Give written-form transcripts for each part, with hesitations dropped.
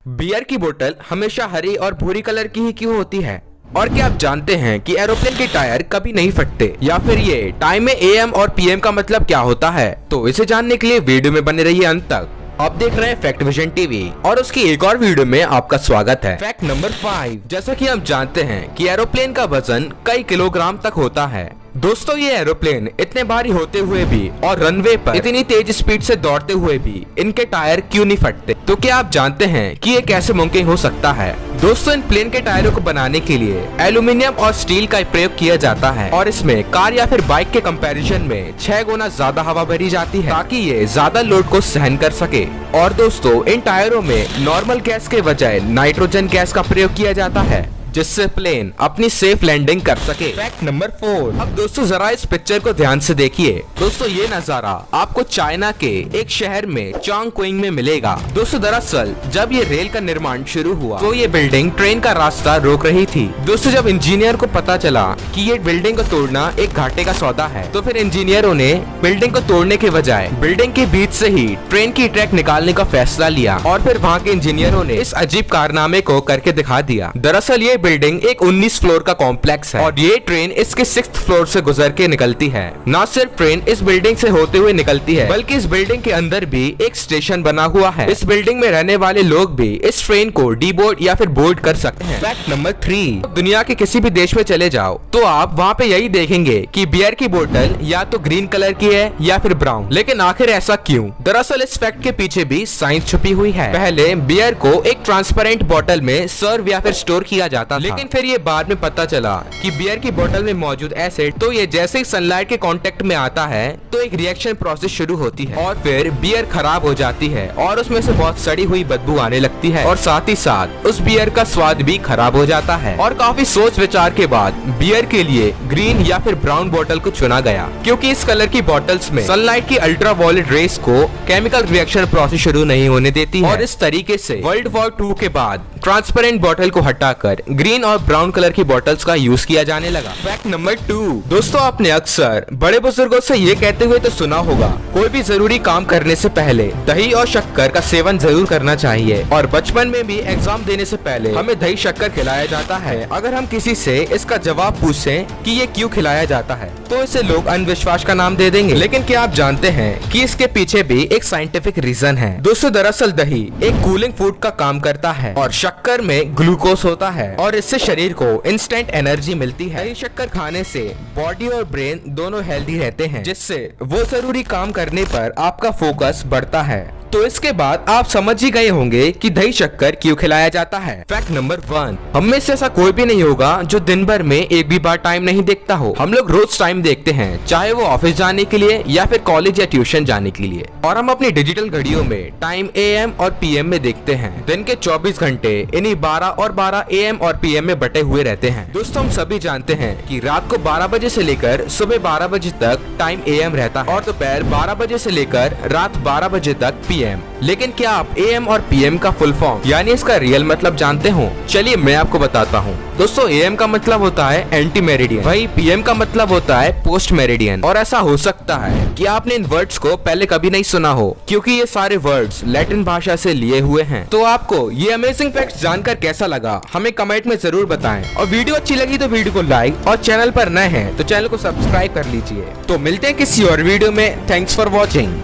Beer की बोतल हमेशा हरी और भूरी कलर की ही क्यों होती है? और क्या आप जानते हैं कि एरोप्लेन के टायर कभी नहीं फटते? या फिर ये टाइम में एएम और पीएम का मतलब क्या होता है? तो इसे जानने के लिए वीडियो में बने रहिए अंत तक। आप देख रहे हैं फैक्ट विजन टीवी और उसकी एक और वीडियो में आपका स्वागत है। फैक्ट नंबर 5, जैसा कि हम जानते हैं कि एरोप्लेन का वजन कई किलोग्राम तक होता है। दोस्तों, ये एरोप्लेन इतने भारी होते हुए भी और रनवे पर इतनी तेज स्पीड से दौड़ते हुए भी इनके टायर क्यों नहीं फटते? तो क्या आप जानते हैं कि ये कैसे मुमकिन हो सकता है? दोस्तों, इन प्लेन के टायरों को बनाने के लिए एल्यूमिनियम और स्टील का प्रयोग किया जाता है और इसमें कार या फिर बाइक के कंपैरिजन में 6 गुना ज्यादा हवा भरी जाती है ताकि ये ज्यादा लोड को सहन कर सके। और दोस्तों, इन टायरों में नॉर्मल गैस के बजाय नाइट्रोजन गैस का प्रयोग किया जाता है जिससे प्लेन अपनी सेफ लैंडिंग कर सके। फैक्ट नंबर 4, अब दोस्तों जरा इस पिक्चर को ध्यान से देखिए। दोस्तों, ये नजारा आपको चाइना के एक शहर में चोंगक्विंग में मिलेगा। दोस्तों, दरअसल जब ये रेल का निर्माण शुरू हुआ तो ये बिल्डिंग ट्रेन का रास्ता रोक रही थी। दोस्तों, जब इंजीनियर को पता चला कि ये बिल्डिंग को तोड़ना एक घाटे का सौदा है तो फिर इंजीनियरों ने बिल्डिंग को तोड़ने के बजाय बिल्डिंग के बीच से ही ट्रेन की ट्रैक निकालने का फैसला लिया और फिर वहाँ के इंजीनियरों ने इस अजीब कारनामे को करके दिखा दिया। दरअसल ये बिल्डिंग एक 19 फ्लोर का कॉम्प्लेक्स है और ये ट्रेन इसके 6th फ्लोर से गुजर के निकलती है। न सिर्फ ट्रेन इस बिल्डिंग से होते हुए निकलती है बल्कि इस बिल्डिंग के अंदर भी एक स्टेशन बना हुआ है। इस बिल्डिंग में रहने वाले लोग भी इस ट्रेन को डीबोर्ड या फिर बोर्ड कर सकते हैं। फैक्ट नंबर 3, दुनिया के किसी भी देश में चले जाओ तो आप वहाँ पे यही देखेंगे कि बियर की बोतल या तो ग्रीन कलर की है या फिर ब्राउन। लेकिन आखिर ऐसा क्यों? दरअसल इस फैक्ट के पीछे भी साइंस छुपी हुई है। पहले बियर को एक ट्रांसपेरेंट बोतल में सर्व या फिर स्टोर किया जाता था, लेकिन फिर ये बाद में पता चला कि बियर की बोतल में मौजूद एसिड तो ये जैसे ही सनलाइट के कांटेक्ट में आता है तो एक रिएक्शन प्रोसेस शुरू होती है और फिर बियर खराब हो जाती है और उसमें से बहुत सड़ी हुई बदबू आने लगती है और साथ ही साथ उस बियर का स्वाद भी खराब हो जाता है। और काफी सोच विचार के बाद बियर के लिए ग्रीन या फिर ब्राउन बोतल को चुना गया क्योंकि इस कलर की बोतल्स में सनलाइट की अल्ट्रावायलेट रेस को केमिकल रिएक्शन प्रोसेस शुरू नहीं होने देती है। और इस तरीके से वर्ल्ड वॉर 2 के बाद ट्रांसपेरेंट बोतल को हटाकर ग्रीन और ब्राउन कलर की बोतल्स का यूज किया जाने लगा। फैक्ट नंबर 2, दोस्तों आपने अक्सर बड़े बुजुर्गों से ये कहते हुए तो सुना होगा, कोई भी जरूरी काम करने से पहले दही और शक्कर का सेवन जरूर करना चाहिए। और बचपन में भी एग्जाम देने से पहले हमें दही शक्कर खिलाया जाता है। अगर हम किसी से इसका जवाब पूछें कि ये क्यों खिलाया जाता है तो इसे लोग अंधविश्वास का नाम दे देंगे। लेकिन क्या आप जानते हैं कि इसके पीछे भी एक साइंटिफिक रीजन है? दोस्तों, दरअसल दही एक कूलिंग फूड का काम करता है और शक्कर में ग्लूकोज होता है और इससे शरीर को इंस्टेंट एनर्जी मिलती है। दही शक्कर खाने से बॉडी और ब्रेन दोनों हेल्दी रहते हैं जिससे वो जरूरी काम करने पर आपका फोकस बढ़ता है। तो इसके बाद आप समझ ही गए होंगे कि दही शक्कर क्यों खिलाया जाता है। फैक्ट नंबर 1, हम में से ऐसा कोई भी नहीं होगा जो दिन भर में एक भी बार टाइम नहीं देखता हो। हम लोग रोज टाइम देखते हैं, चाहे वो ऑफिस जाने के लिए या फिर कॉलेज या ट्यूशन जाने के लिए। और हम अपनी डिजिटल घड़ियों में टाइम एएम और पीएम में देखते हैं। दिन के 24 घंटे इन्हीं 12 और 12 एएम और पीएम में बटे हुए रहते हैं। दोस्तों, हम सभी जानते हैं कि रात को 12 बजे से लेकर सुबह 12 बजे तक टाइम एएम रहता है और दोपहर 12 बजे से लेकर रात 12 बजे तक पीएम। लेकिन क्या आप एएम और पीएम का फुल फॉर्म यानी इसका रियल मतलब जानते हो? चलिए मैं आपको बताता हूँ। दोस्तों, एएम का मतलब होता है एंटी मेरिडियन, वही पीएम का मतलब होता है पोस्ट मेरिडियन। और ऐसा हो सकता है कि आपने इन वर्ड्स को पहले कभी नहीं सुना हो क्योंकि ये सारे वर्ड्स लैटिन भाषा से लिए हुए हैं। तो आपको ये अमेजिंग फैक्ट्स जानकर कैसा लगा हमें कमेंट में जरूर बताएं। और वीडियो अच्छी लगी तो वीडियो को लाइक और चैनल पर नए हैं तो चैनल को सब्सक्राइब कर लीजिए। तो मिलते हैं किसी और वीडियो में। Thanks for watching.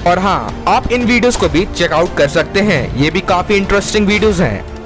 और हाँ, आप इन वीडियोस को भी चेकआउट कर सकते हैं, ये भी काफी इंटरेस्टिंग वीडियोस हैं।